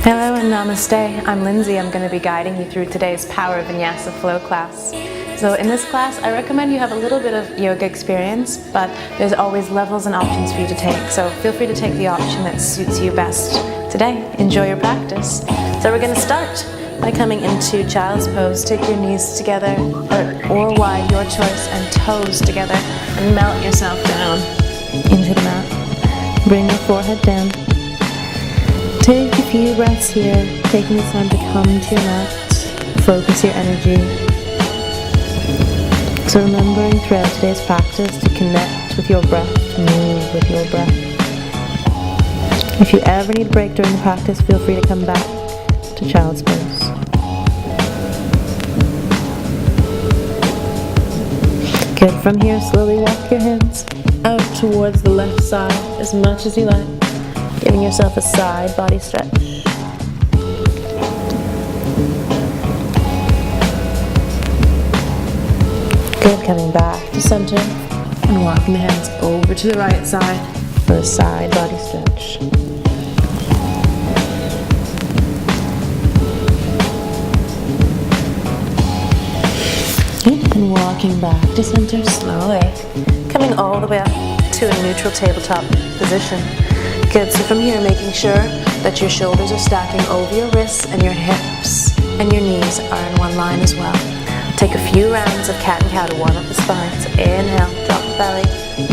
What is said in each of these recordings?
Hello and namaste. I'm Lindsay. I'm going to be guiding you through today's Power Vinyasa flow class. So in this class, I recommend you have a little bit of yoga experience, but there's always levels and options for you to take. So feel free to take the option that suits you best today. Enjoy your practice. So we're going to start by coming into child's pose. Take your knees together or wide, your choice, and toes together, and melt yourself down into the mat. Bring your forehead down. Take a few breaths here, taking the time to come to your mat, focus your energy. So remembering throughout today's practice to connect with your breath, move with your breath. If you ever need a break during the practice, feel free to come back to child's pose. Good, from here slowly walk your hands out towards the left side as much as you like. Giving yourself a side body stretch. Good, coming back to center and walking the hands over to the right side for a side body stretch. Good, and walking back to center slowly. Coming all the way up to a neutral tabletop position. Good, so from here making sure that your shoulders are stacking over your wrists and your hips and your knees are in one line as well. Take a few rounds of cat and cow to warm up the spine. So inhale, drop the belly,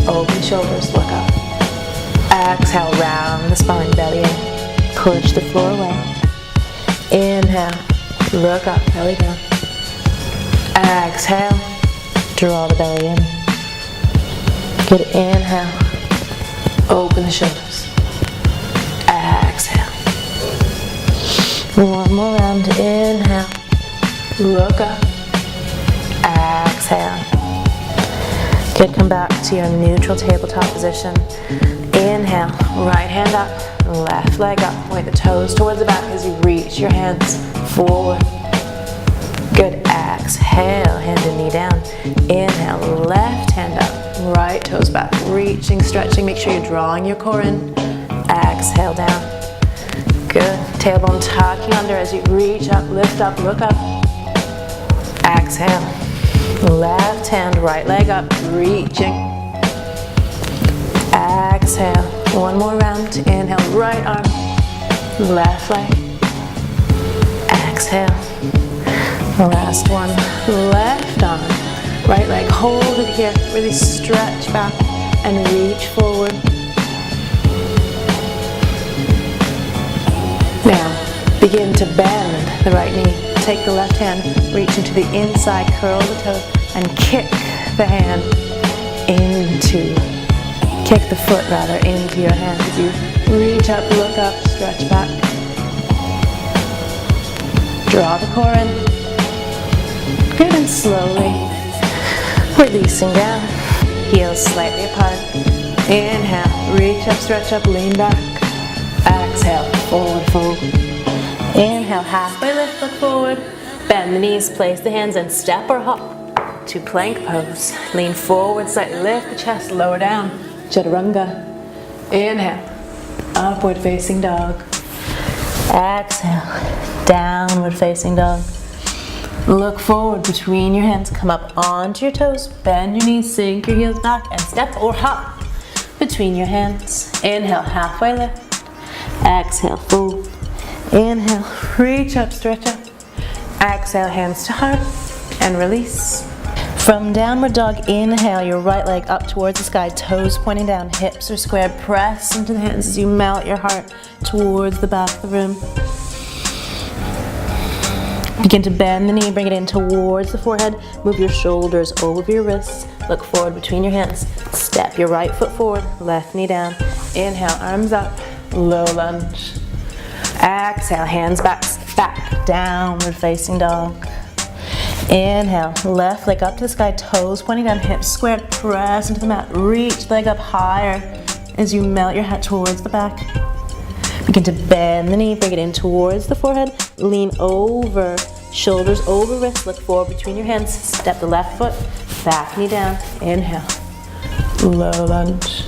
open the shoulders, look up. Exhale, round the spine, belly in, push the floor away. Inhale, look up, belly down. Exhale, draw the belly in. Good, inhale, open the shoulders. Exhale. One more round. Inhale. Look up. Exhale. Good. Come back to your neutral tabletop position. Inhale. Right hand up. Left leg up. Point the toes towards the back as you reach your hands forward. Good. Exhale. Hand and knee down. Inhale. Left hand up. Right toes back. Reaching, stretching. Make sure you're drawing your core in. Exhale down. Good. Tailbone tucking under as you reach up, lift up, look up. Exhale. Left hand, right leg up, reaching. Exhale. One more round. Inhale, right arm, left leg. Exhale. Last one. Left arm, right leg. Hold it here. Really stretch back and reach forward. Now, begin to bend the right knee. Take the left hand, reach into the inside, curl the toe, and kick the hand kick the foot rather, into your hand as you reach up, look up, stretch back. Draw the core in. Good, and slowly releasing down. Heels slightly apart. Inhale, reach up, stretch up, lean back. Exhale, forward fold. Inhale, halfway lift, look forward. Bend the knees, place the hands in step or hop to plank pose. Lean forward, slightly lift the chest, lower down. Chaturanga. Inhale, upward facing dog. Exhale, downward facing dog. Look forward between your hands, come up onto your toes, bend your knees, sink your heels back, and step or hop between your hands. Inhale, halfway lift. Exhale, fold. Inhale, reach up, stretch up. Exhale, hands to heart, and release. From downward dog, inhale your right leg up towards the sky, toes pointing down, hips are squared. Press into the hands as you melt your heart towards the back of the room. Begin to bend the knee, bring it in towards the forehead. Move your shoulders over your wrists. Look forward between your hands. Step your right foot forward, left knee down. Inhale, arms up, low lunge. Exhale, hands back, downward facing dog. Inhale, left leg up to the sky, toes pointing down, hips squared, press into the mat, reach leg up higher as you melt your head towards the back. Begin to bend the knee, bring it in towards the forehead, lean over, shoulders over wrists, look forward between your hands, step the left foot, back knee down, inhale, low lunge.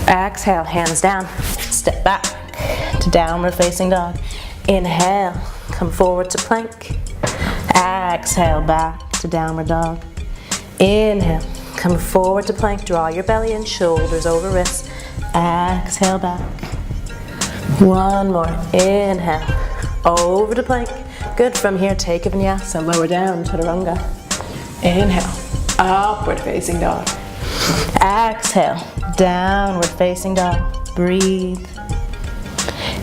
Exhale, hands down, step back, to downward facing dog. Inhale, come forward to plank. Exhale, back to downward dog. Inhale, come forward to plank. Draw your belly in, shoulders over wrists. Exhale, back. One more. Inhale, over to plank. Good. From here, take a vinyasa. Lower down, chaturanga. Inhale, upward facing dog. Exhale, downward facing dog. Breathe.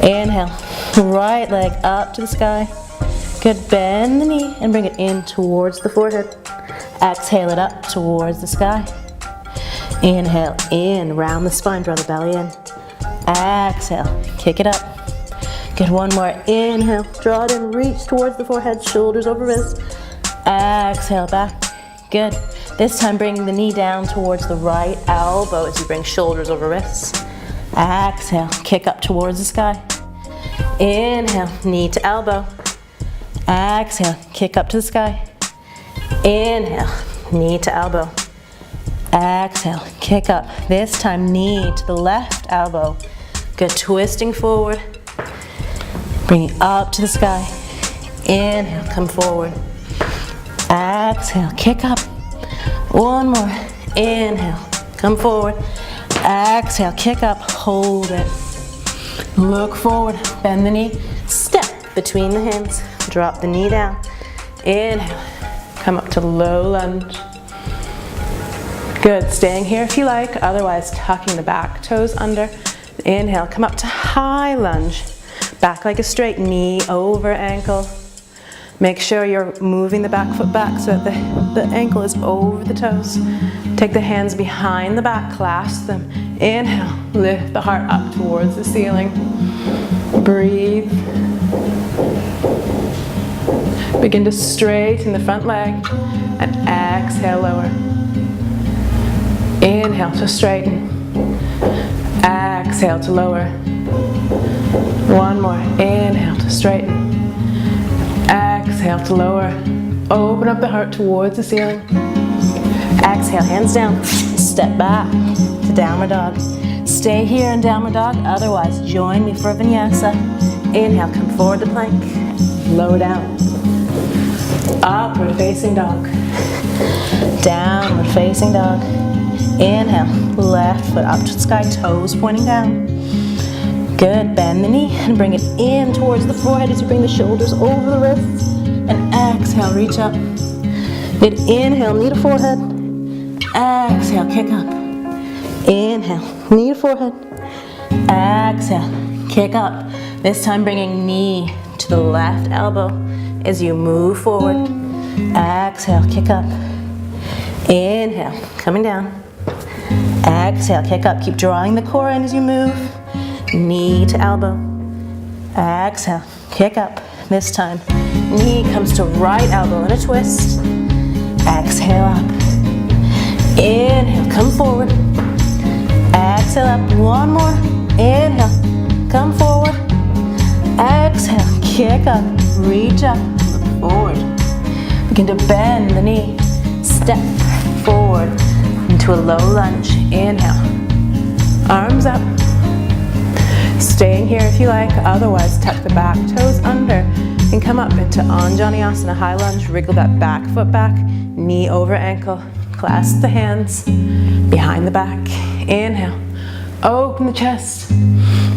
Inhale, right leg up to the sky. Good. Bend the knee and bring it in towards the forehead. Exhale it up towards the sky. Inhale in, round the spine, draw the belly in. Exhale, kick it up. Good. One more. Inhale, draw it in, reach towards the forehead, shoulders over wrists. Exhale, back. Good. This time bring the knee down towards the right elbow as you bring shoulders over wrists. Exhale, kick up towards the sky. Inhale, knee to elbow. Exhale, kick up to the sky. Inhale, knee to elbow. Exhale, kick up. This time knee to the left elbow. Good. Twisting forward. Bring it up to the sky. Inhale, come forward. Exhale, kick up. One more. Inhale, come forward. Exhale, kick up, hold it. Look forward, bend the knee, step between the hands, drop the knee down. Inhale, come up to low lunge. Good. Staying here if you like, otherwise tucking the back toes under. Inhale, come up to high lunge. Back leg is straight, knee over ankle. Make sure you're moving the back foot back so that the ankle is over the toes. Take the hands behind the back, clasp them. Inhale, lift the heart up towards the ceiling. Breathe. Begin to straighten the front leg and exhale, lower. Inhale to straighten. Exhale to lower. One more. Inhale to straighten. Exhale to lower. Open up the heart towards the ceiling. Exhale, hands down. Step back to downward dog. Stay here in downward dog, otherwise join me for vinyasa. Inhale, come forward to plank. Lower down. Upward facing dog. Downward facing dog. Inhale, left foot up to the sky, toes pointing down. Good. Bend the knee and bring it in towards the forehead as you bring the shoulders over the wrists. And exhale, reach up. Good. Inhale, knee to forehead. Exhale, kick up. Inhale, knee to forehead. Exhale, kick up. This time bringing knee to the left elbow as you move forward. Exhale, kick up. Inhale, coming down. Exhale, kick up. Keep drawing the core in as you move. Knee to elbow. Exhale, kick up. This time, knee comes to right elbow in a twist. Exhale up. Inhale, come forward. Exhale up. One more. Inhale, come forward. Exhale, kick up. Reach up, look forward. Begin to bend the knee. Step forward into a low lunge. Inhale, arms up. Staying here if you like, otherwise tuck the back toes under and come up into Anjaneyasana, high lunge. Wriggle that back foot back, knee over ankle. Clasp the hands behind the back. Inhale, open the chest.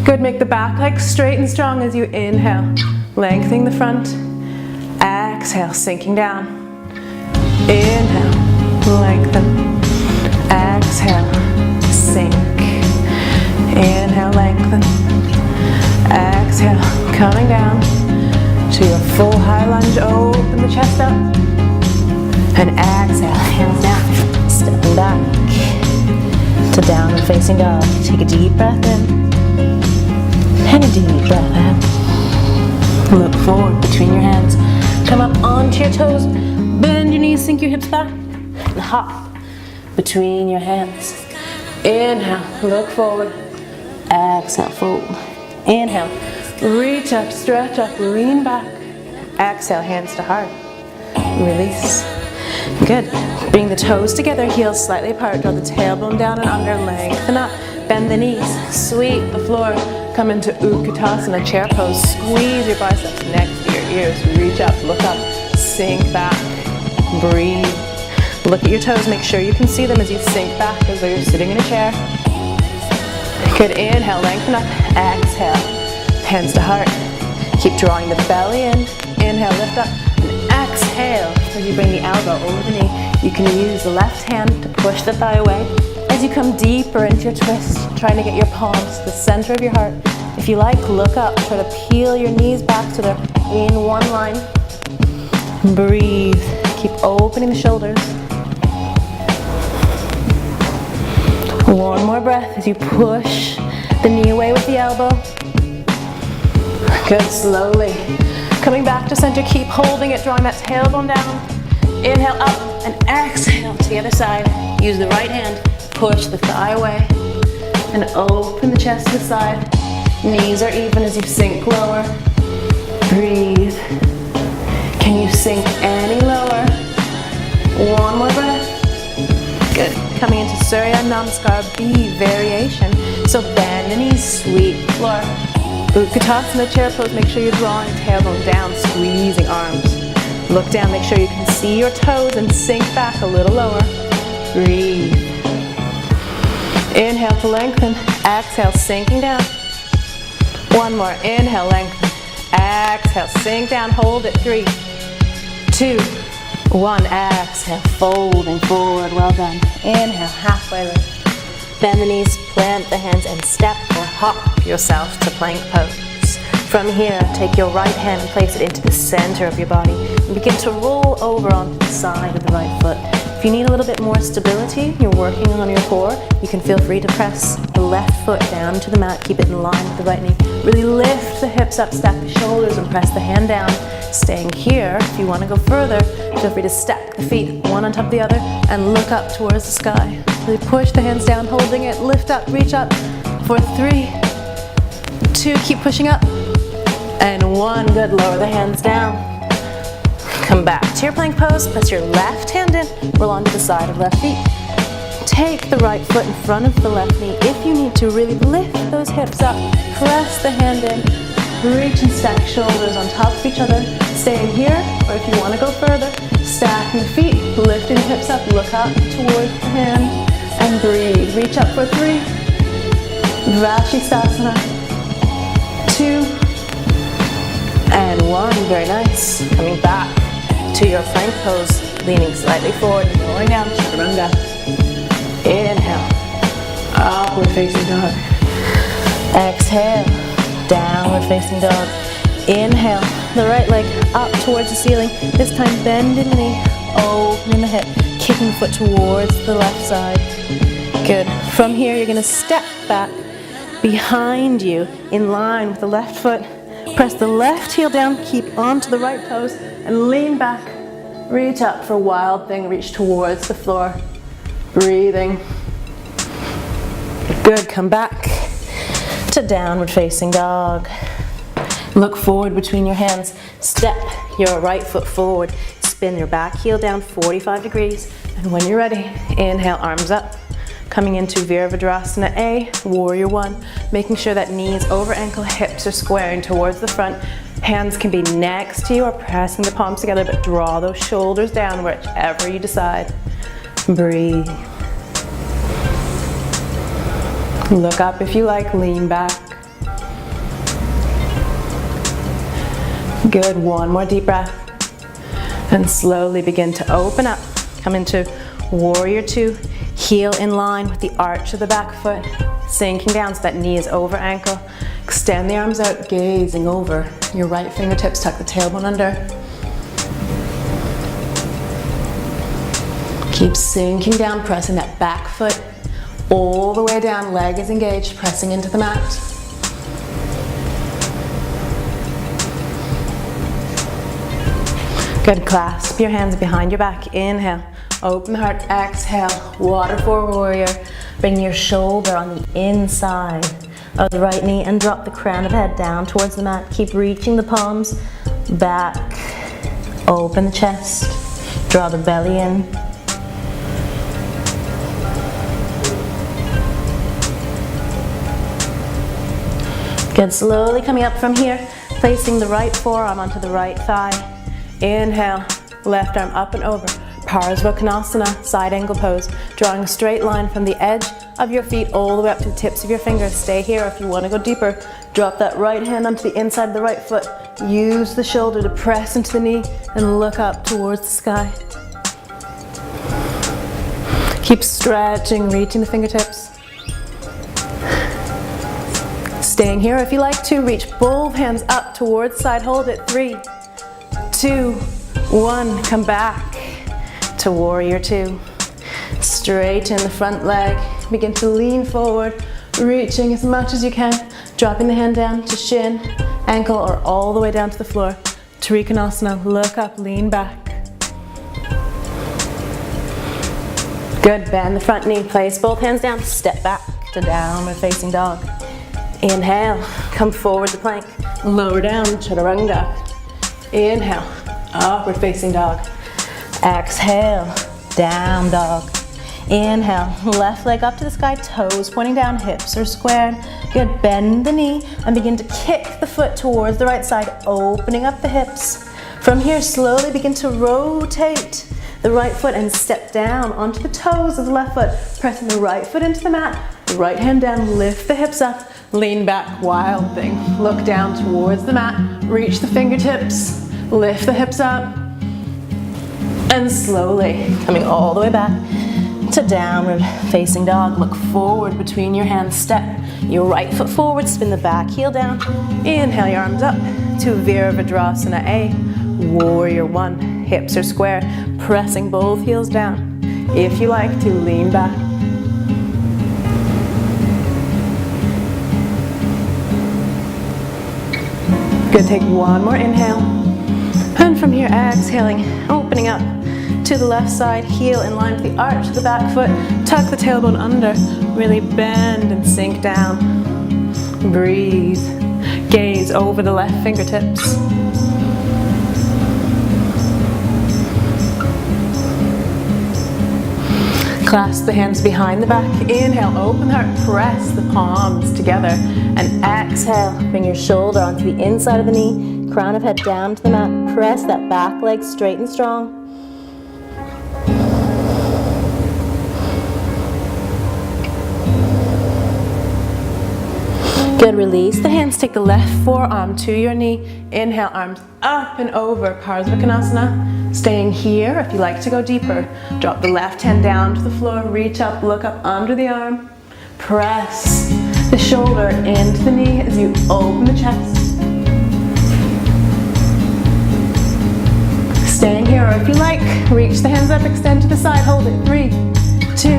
Good. Make the back leg straight and strong as you inhale, lengthening the front. Exhale, sinking down. Inhale, lengthen. Exhale, sink. Inhale, lengthen. Exhale, coming down to your full high lunge. Open the chest up. And exhale, hands down. Stepping back to downward facing dog. Take a deep breath in. And a deep breath out. Look forward between your hands. Come up onto your toes. Bend your knees, sink your hips back. And hop between your hands. Inhale, look forward. Exhale, fold. Inhale, reach up, stretch up, lean back. Exhale, hands to heart. Release. Good. Bring the toes together, heels slightly apart. Draw the tailbone down and under, lengthen up. Bend the knees, sweep the floor. Come into Utkatasana, chair pose. Squeeze your biceps next to your ears. Reach up, look up, sink back, breathe. Look at your toes, make sure you can see them as you sink back as though you're sitting in a chair. Good, inhale, lengthen up, exhale, hands to heart. Keep drawing the belly in, inhale, lift up, and exhale. As you bring the elbow over the knee, you can use the left hand to push the thigh away. As you come deeper into your twist, trying to get your palms to the center of your heart. If you like, look up, try to peel your knees back so they're in one line. Breathe, keep opening the shoulders. One more breath as you push the knee away with the elbow. Good, slowly. Coming back to center, keep holding it, drawing that tailbone down. Inhale up and exhale to the other side. Use the right hand, push the thigh away and open the chest to the side. Knees are even as you sink lower. Breathe. Can you sink any lower? One more breath. Good. Coming into Surya Namaskar B variation. So bend the knees, sweep the floor. Utkatasana, chair pose. Make sure you're drawing tailbone down, squeezing arms. Look down, make sure you can see your toes and sink back a little lower. Breathe. Inhale to lengthen. Exhale, sinking down. One more. Inhale, lengthen. Exhale, sink down. Hold it. 3, 2, 1. Exhale, folding forward. Well done. Inhale, halfway lift. Bend the knees, plant the hands, and step or hop yourself to plank pose. From here, take your right hand and place it into the center of your body and begin to roll over onto the side of the right foot. If you need a little bit more stability, you're working on your core, you can feel free to press the left foot down to the mat, keep it in line with the right knee. Really lift the hips up, stack the shoulders, and press the hand down. Staying here, if you want to go further, feel free to stack the feet one on top of the other and look up towards the sky. Really push the hands down, holding it, lift up, reach up for 3, 2, keep pushing up, and 1, good, lower the hands down. Come back to your plank pose, press your left hand in, roll onto the side of left feet. Take the right foot in front of the left knee. If you need to, really lift those hips up, press the hand in, reach and stack shoulders on top of each other. Staying here, or if you want to go further, stacking the feet, lifting the hips up, look up towards the hand, and breathe. Reach up for 3, Vashisthasana, 2, and 1. Very nice. Coming back to your plank pose, leaning slightly forward and lowering down, chaturanga. Inhale, upward facing dog. Exhale, downward facing dog. Inhale, the right leg up towards the ceiling. This time bending the knee, opening the hip, kicking the foot towards the left side. Good. From here, you're gonna step back behind you in line with the left foot. Press the left heel down, keep onto the right toes, and lean back. Reach up for wild thing, reach towards the floor. Breathing. Good, come back to downward facing dog. Look forward between your hands. Step your right foot forward. Spin your back heel down 45 degrees. And when you're ready, inhale, arms up. Coming into Virabhadrasana A, Warrior 1. Making sure that knees over ankle, hips are squaring towards the front. Hands can be next to you or pressing the palms together, but draw those shoulders down whichever you decide. Breathe. Look up if you like, lean back. Good, 1 more deep breath. And slowly begin to open up. Come into Warrior 2. Heel in line with the arch of the back foot, sinking down so that knee is over ankle. Extend the arms out, gazing over your right fingertips, tuck the tailbone under. Keep sinking down, pressing that back foot all the way down, leg is engaged, pressing into the mat. Good, clasp your hands behind your back, inhale. Open the heart, exhale, waterfall warrior. Bring your shoulder on the inside of the right knee and drop the crown of the head down towards the mat. Keep reaching the palms back. Open the chest, draw the belly in. Good, slowly coming up from here, placing the right forearm onto the right thigh. Inhale, left arm up and over. Parsvakonasana, side angle pose. Drawing a straight line from the edge of your feet all the way up to the tips of your fingers. Stay here. If you want to go deeper, drop that right hand onto the inside of the right foot. Use the shoulder to press into the knee and look up towards the sky. Keep stretching, reaching the fingertips. Staying here. If you like to, reach both hands up towards the side. Hold it. 3, 2, 1. Come back to warrior 2. Straighten the front leg. Begin to lean forward, reaching as much as you can. Dropping the hand down to shin, ankle, or all the way down to the floor. Trikonasana. Look up, lean back. Good. Bend the front knee. Place both hands down. Step back to downward facing dog. Inhale. Come forward to plank. Lower down, chaturanga. Inhale. Upward facing dog. Exhale. Down dog. Inhale. Left leg up to the sky. Toes pointing down. Hips are squared. Good. Bend the knee and begin to kick the foot towards the right side, opening up the hips. From here, slowly begin to rotate the right foot and step down onto the toes of the left foot, pressing the right foot into the mat, the right hand down, lift the hips up, lean back, wild thing. Look down towards the mat, reach the fingertips, lift the hips up, and slowly coming all the way back to downward facing dog. Look forward between your hands, step your right foot forward, spin the back heel down, inhale your arms up to Virabhadrasana A, warrior 1. Hips are square, pressing both heels down. If you like to, lean back. Good, take one more inhale. And from here, exhaling, opening up to the left side, heel in line with the arch of the back foot. Tuck the tailbone under, really bend and sink down. Breathe, gaze over the left fingertips. Clasp the hands behind the back. Inhale, open the heart, press the palms together. And exhale, bring your shoulder onto the inside of the knee, crown of head down to the mat. Press that back leg straight and strong. Good, release the hands, take the left forearm to your knee. Inhale, arms up and over, Parsvakonasana. Staying here, if you like to go deeper, drop the left hand down to the floor, reach up, look up under the arm. Press the shoulder into the knee as you open the chest. Staying here, or if you like, reach the hands up, extend to the side, hold it. 3, 2,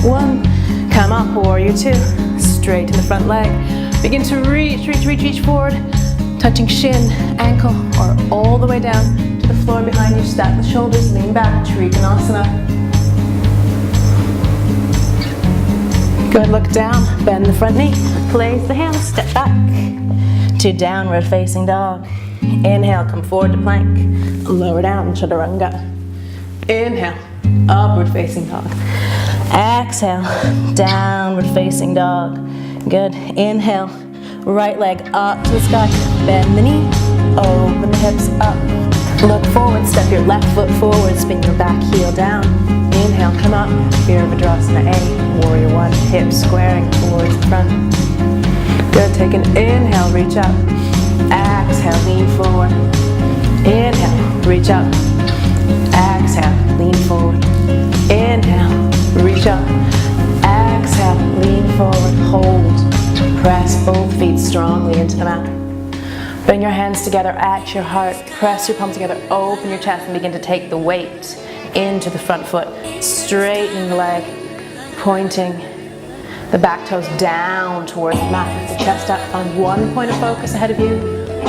1. Come up, warrior 2. Straighten the front leg. Begin to reach forward, touching shin, ankle, or all the way down to the floor behind you. Stack the shoulders, lean back, Trikonasana. Good, look down, bend the front knee, place the hands, step back to downward facing dog. Inhale, come forward to plank, lower down, chaturanga. Inhale, upward facing dog. Exhale, downward facing dog. Good, inhale, right leg up to the sky, bend the knee, open the hips up. Look forward, step your left foot forward, spin your back heel down. Inhale, come up, Virabhadrasana A, warrior 1, hips squaring towards the front. Good, take an inhale, reach up. Exhale, lean forward. Inhale, reach up. Exhale, lean forward. Inhale, reach up. Exhale, lean forward, hold. Press both feet strongly into the mat. Bring your hands together at your heart. Press your palms together, open your chest, and begin to take the weight into the front foot. Straighten the leg, pointing the back toes down towards the mat with the chest up. Find one point of focus ahead of you.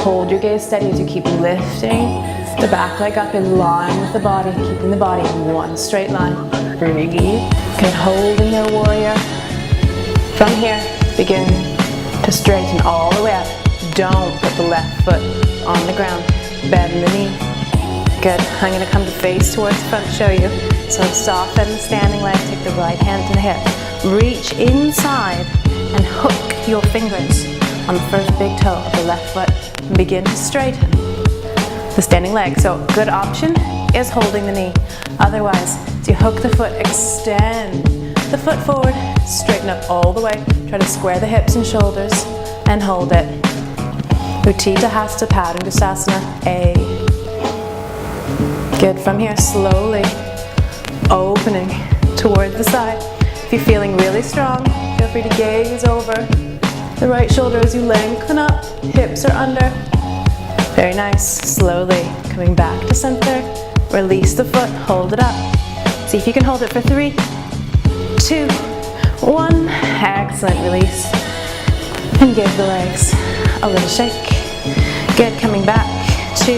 Hold your gaze steady as you keep lifting the back leg up in line with the body, keeping the body in one straight line. Breathe. Good, holding there, warrior. From here, begin to straighten all the way up. Don't put the left foot on the ground. Bend the knee. Good. I'm going to come to face towards the front, show you. So soften the standing leg, take the right hand to the hip. Reach inside and hook your fingers on the first big toe of the left foot and begin to straighten the standing leg. So good option is holding the knee. Otherwise, as you hook the foot, extend the foot forward, straighten up all the way. Try to square the hips and shoulders and hold it. Utthita Hasta Padangusthasana, A. Good. From here, slowly opening towards the side. If you're feeling really strong, feel free to gaze over the right shoulder as you lengthen up. Hips are under. Very nice. Slowly coming back to center. Release the foot, hold it up. See if you can hold it for 3, 2, 1. Excellent. Release. And give the legs a little shake. Good. Coming back to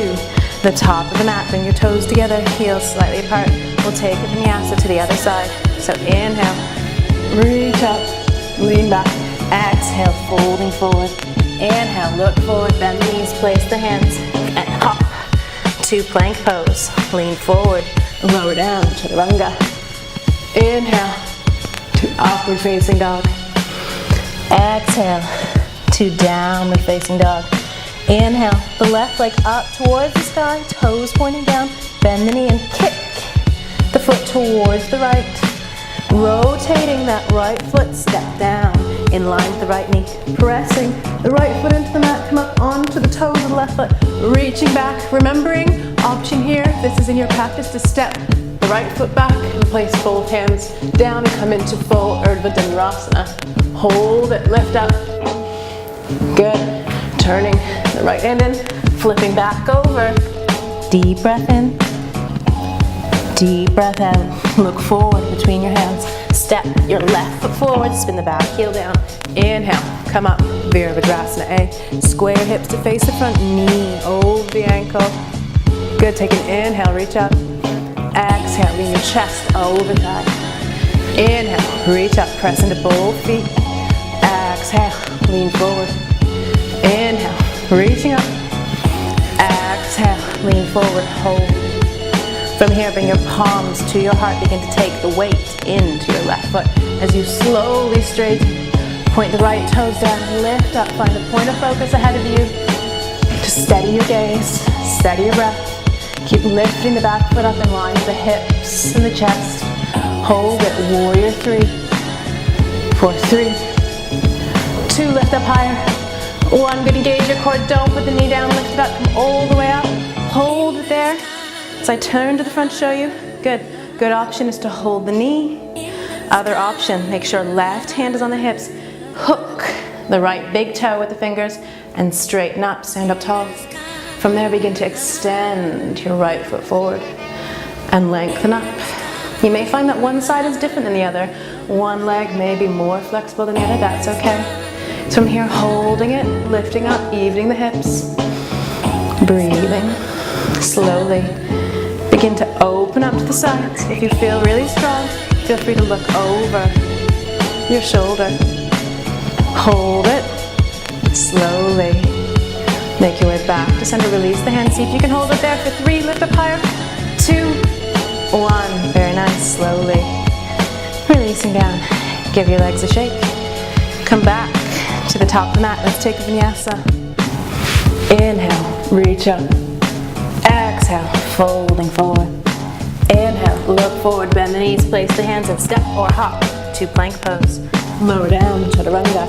the top of the mat. Bring your toes together, heels slightly apart. We'll take a vinyasa to the other side. So inhale, reach up, lean back. Exhale, folding forward. Inhale, look forward, bend the knees, place the hands, and hop to plank pose. Lean forward, lower down, chaturanga. Inhale to upward facing dog. Exhale to downward facing dog. Inhale, the left leg up towards the sky, toes pointing down, bend the knee and kick the foot towards the right. Rotating that right foot, step down in line with the right knee. Pressing the right foot into the mat, come up onto the toes of the left foot, reaching back. Remembering, option here, if this is in your practice, to step the right foot back and place both hands down and come into full Urdhva Dhanurasana. Hold it, lift up. Good. Turning the right hand in, flipping back over. Deep breath in. Deep breath out. Look forward between your hands. Step your left foot forward, spin the back heel down. Inhale, come up, Virabhadrasana A. Square hips to face the front, knee over the ankle. Good, take an inhale, reach up. Exhale, lean your chest over thigh. Inhale, reach up, press into both feet. Exhale, lean forward. Inhale, reaching up. Exhale, lean forward, hold. From here, bring your palms to your heart. Begin to take the weight into your left foot. As you slowly straighten, point the right toes down, lift up, find a point of focus ahead of you. Just steady your gaze, steady your breath. Keep lifting the back foot up in line with the hips and the chest. Hold it, warrior 3. For 3, 2, lift up higher. 1, good, engage your core, don't put the knee down, lift it up, come all the way up. Hold it there. So I turn to the front to show you. Good. Good option is to hold the knee. Other option, make sure left hand is on the hips. Hook the right big toe with the fingers and straighten up, stand up tall. From there, begin to extend your right foot forward and lengthen up. You may find that one side is different than the other. One leg may be more flexible than the other, that's okay. So from here, holding it, lifting up, evening the hips. Breathing slowly. Begin to open up to the sides. If you feel really strong, feel free to look over your shoulder. Hold it. Slowly. Make your way back to center. Release the hand. See if you can hold it there for 3. Lift up higher. 2, 1. Very nice. Slowly. Releasing down. Give your legs a shake. Come back to the top of the mat. Let's take a vinyasa. Inhale. Reach up. Exhale, folding forward. Inhale, look forward, bend the knees, place the hands and step or hop to plank pose. Lower down, chaturanga.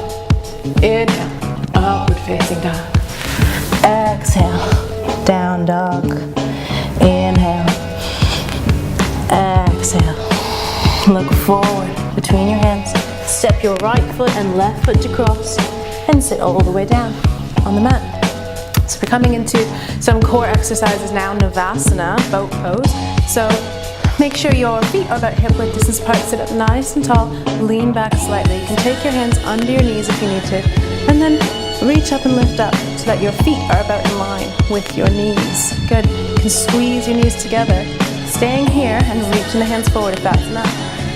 Inhale, upward facing dog. Exhale, down dog. Inhale. Exhale. Look forward between your hands. Step your right foot and left foot to cross and sit all the way down on the mat. So we're coming into some core exercises now, Navasana, boat pose. So make sure your feet are about hip width distance apart. Sit up nice and tall, lean back slightly. You can take your hands under your knees if you need to. And then reach up and lift up so that your feet are about in line with your knees. Good. You can squeeze your knees together. Staying here and reaching the hands forward if that's enough.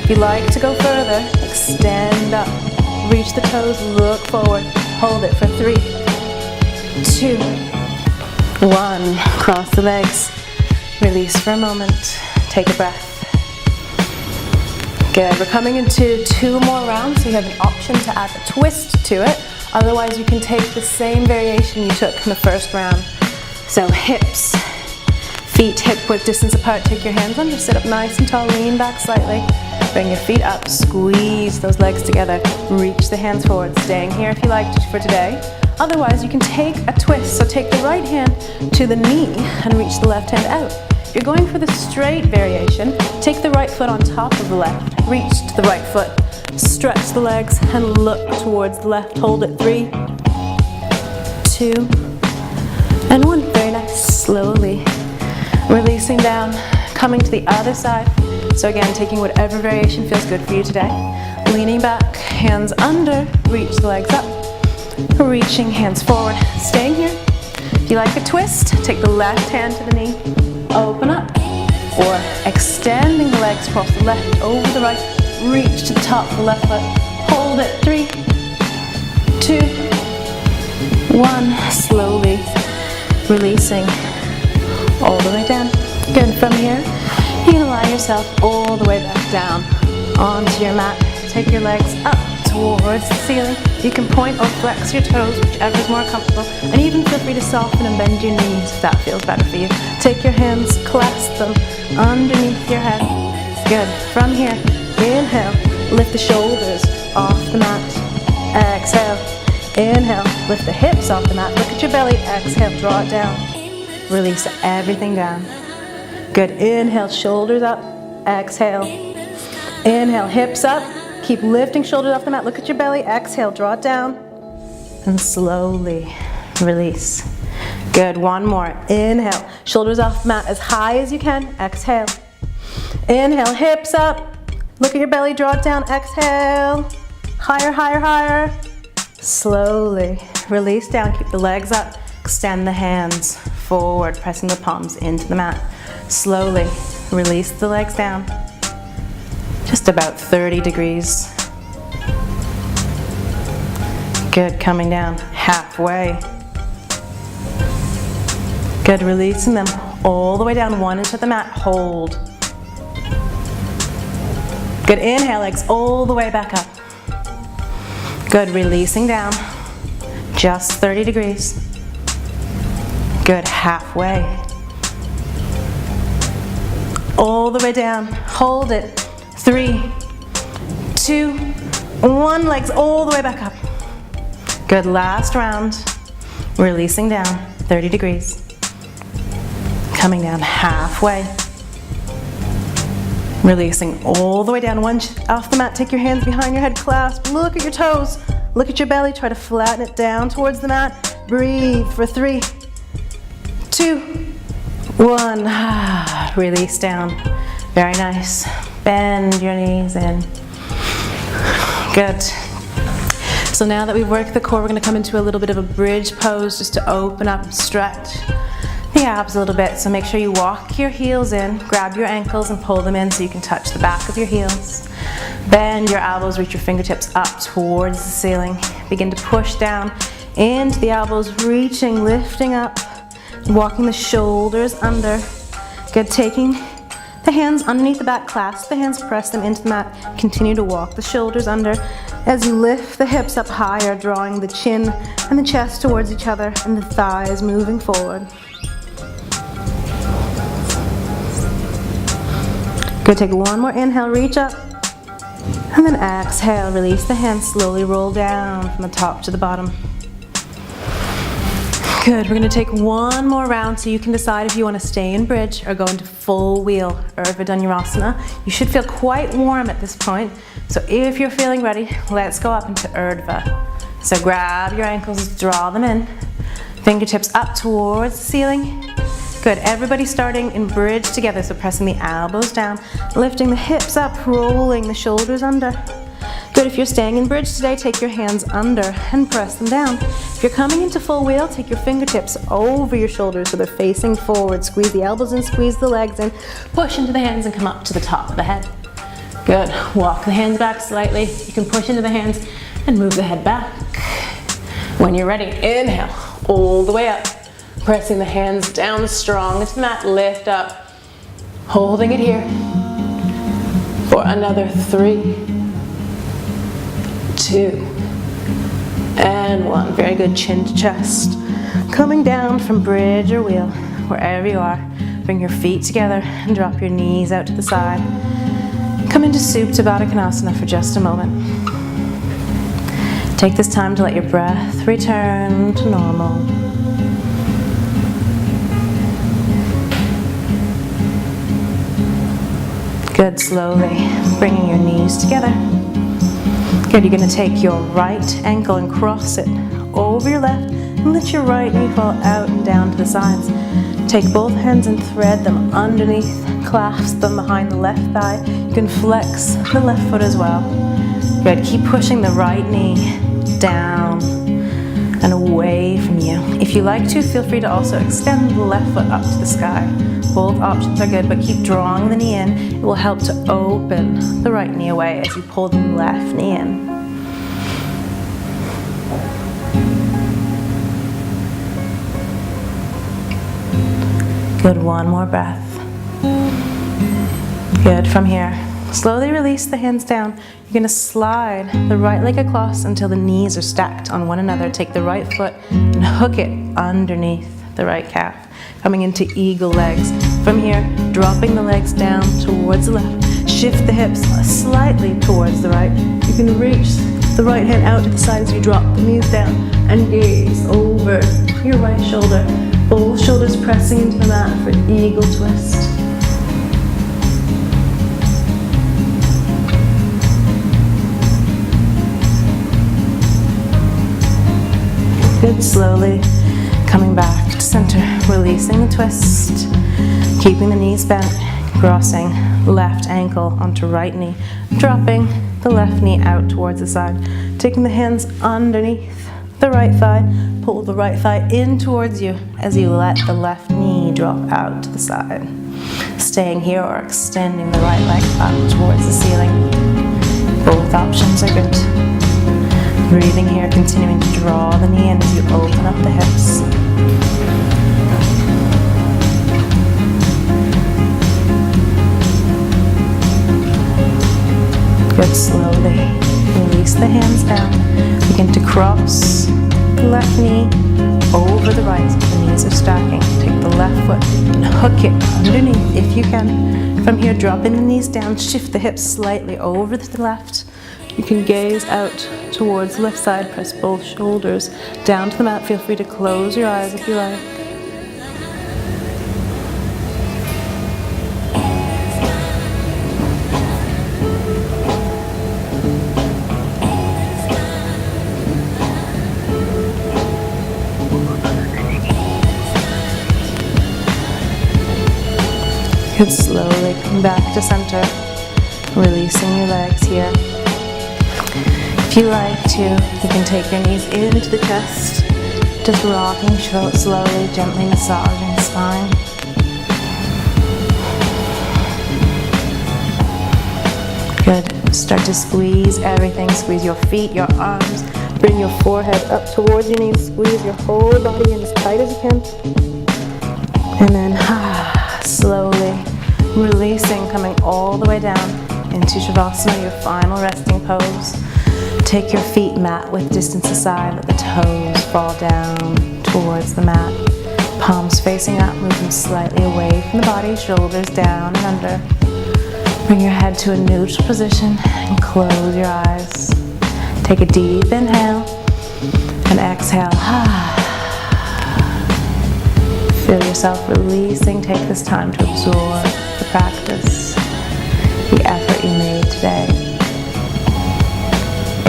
If you like to go further, extend up. Reach the toes, look forward. Hold it for 3, 2, 1. Cross the legs. Release for a moment. Take a breath. Good. We're coming into 2 more rounds. So you have an option to add a twist to it. Otherwise, you can take the same variation you took in the first round. So hips, feet hip width distance apart, take your hands under, sit up nice and tall, lean back slightly. Bring your feet up, squeeze those legs together, reach the hands forward, staying here if you like for today. Otherwise, you can take a twist, so take the right hand to the knee and reach the left hand out. If you're going for the straight variation, take the right foot on top of the left, reach to the right foot, stretch the legs and look towards the left. Hold it, 3, 2, and 1. Very nice. Slowly releasing down, coming to the other side. So again, taking whatever variation feels good for you today. Leaning back, hands under, reach the legs up, reaching hands forward, staying here. If you like a twist, take the left hand to the knee, open up, or extending the legs across the left over the right, reach to the top of the left foot, hold it, 3, 2, 1, slowly releasing all the way down. Good, from here, you can allow yourself all the way back down onto your mat. Take your legs up towards the ceiling. You can point or flex your toes, whichever is more comfortable, and even feel free to soften and bend your knees if that feels better for you. Take your hands, clasp them underneath your head. Good, from here, inhale, lift the shoulders off the mat. Exhale, inhale, lift the hips off the mat. Look at your belly, exhale, draw it down. Release everything down. Good, inhale, shoulders up, exhale. Inhale, hips up, keep lifting shoulders off the mat. Look at your belly, exhale, draw it down. And slowly release. Good, one more. Inhale, shoulders off the mat as high as you can, exhale. Inhale, hips up, look at your belly, draw it down, exhale. Higher, higher, higher. Slowly release down, keep the legs up, extend the hands forward, pressing the palms into the mat. Slowly release the legs down, just about 30 degrees. Good, coming down halfway. Good, releasing them all the way down, 1 inch at the mat, hold. Good, inhale, legs all the way back up. Good, releasing down, just 30 degrees. Good, halfway. All the way down, hold it. 3, 2, 1, legs all the way back up. Good, last round. Releasing down, 30 degrees. Coming down halfway. Releasing all the way down, 1 inch off the mat. Take your hands behind your head, clasp. Look at your toes. Look at your belly. Try to flatten it down towards the mat. Breathe for 3, 2, 1. Release down. Very nice. Bend your knees in. Good. So now that we've worked the core, we're going to come into a little bit of a bridge pose just to open up and stretch the abs a little bit. So make sure you walk your heels in, grab your ankles and pull them in so you can touch the back of your heels. Bend your elbows, reach your fingertips up towards the ceiling. Begin to push down into the elbows, reaching, lifting up, walking the shoulders under. Good, taking the hands underneath the back, clasp the hands, press them into the mat. Continue to walk the shoulders under as you lift the hips up higher, drawing the chin and the chest towards each other and the thighs moving forward. Good, take one more inhale, reach up, and then exhale, release the hands, slowly roll down from the top to the bottom. Good, we're going to take one more round so you can decide if you want to stay in bridge or go into full wheel Urdhva Dhanurasana. You should feel quite warm at this point, so if you're feeling ready, let's go up into Urdhva. So grab your ankles, draw them in, fingertips up towards the ceiling. Good, everybody starting in bridge together, so pressing the elbows down, lifting the hips up, rolling the shoulders under. Good, if you're staying in bridge today, take your hands under and press them down. If you're coming into full wheel, take your fingertips over your shoulders so they're facing forward. Squeeze the elbows in, squeeze the legs in, push into the hands and come up to the top of the head. Good, walk the hands back slightly. You can push into the hands and move the head back. When you're ready, inhale, all the way up. Pressing the hands down strong into the mat, lift up. Holding it here for another 3, 2, And one. Very good. Chin to chest. Coming down from bridge or wheel, wherever you are. Bring your feet together and drop your knees out to the side. Come into Supta Baddha Konasana for just a moment. Take this time to let your breath return to normal. Good, slowly bringing your knees together. Good, you're going to take your right ankle and cross it over your left and let your right knee fall out and down to the sides. Take both hands and thread them underneath, clasp them behind the left thigh. You can flex the left foot as well. Good, keep pushing the right knee down and away from you. If you like to, feel free to also extend the left foot up to the sky. Both options are good, but keep drawing the knee in. It will help to open the right knee away as you pull the left knee in. Good, one more breath. Good, from here, slowly release the hands down. You're going to slide the right leg across until the knees are stacked on one another. Take the right foot and hook it underneath the right calf. Coming into eagle legs. From here, dropping the legs down towards the left. Shift the hips slightly towards the right. You can reach the right hand out to the side as you drop the knees down and gaze over your right shoulder. Both shoulders pressing into the mat for eagle twist. Good, slowly coming back to center, releasing the twist, keeping the knees bent, crossing left ankle onto right knee, dropping the left knee out towards the side, taking the hands underneath the right thigh, pull the right thigh in towards you as you let the left knee drop out to the side. Staying here or extending the right leg up towards the ceiling. Both options are good. Breathing here, continuing to draw the knee in as you open up the hips. Good, slowly release the hands down. Begin to cross the left knee over the right so the knees are stacking. Take the left foot and hook it underneath if you can. From here, dropping the knees down, shift the hips slightly over to the left. You can gaze out towards the left side, press both shoulders down to the mat. Feel free to close your eyes if you like. You can slowly come back to center, releasing your legs here. If you like to, you can take your knees into the chest, just rocking slowly, gently massaging the spine. Good. Start to squeeze everything. Squeeze your feet, your arms. Bring your forehead up towards your knees. Squeeze your whole body in as tight as you can. And then slowly releasing, coming all the way down into Shavasana, your final resting pose. Take your feet mat width distance aside. Let the toes fall down towards the mat. Palms facing up, move them slightly away from the body, shoulders down and under. Bring your head to a neutral position and close your eyes. Take a deep inhale and exhale. Feel yourself releasing. Take this time to absorb the practice, the effort you made today.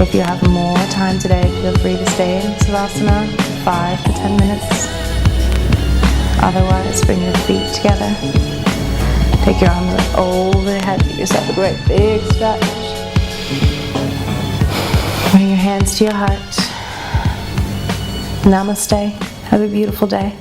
If you have more time today, feel free to stay in Savasana for 5 to 10 minutes. Otherwise, bring your feet together. Take your arms up over your head. Give yourself a great big stretch. Bring your hands to your heart. Namaste. Have a beautiful day.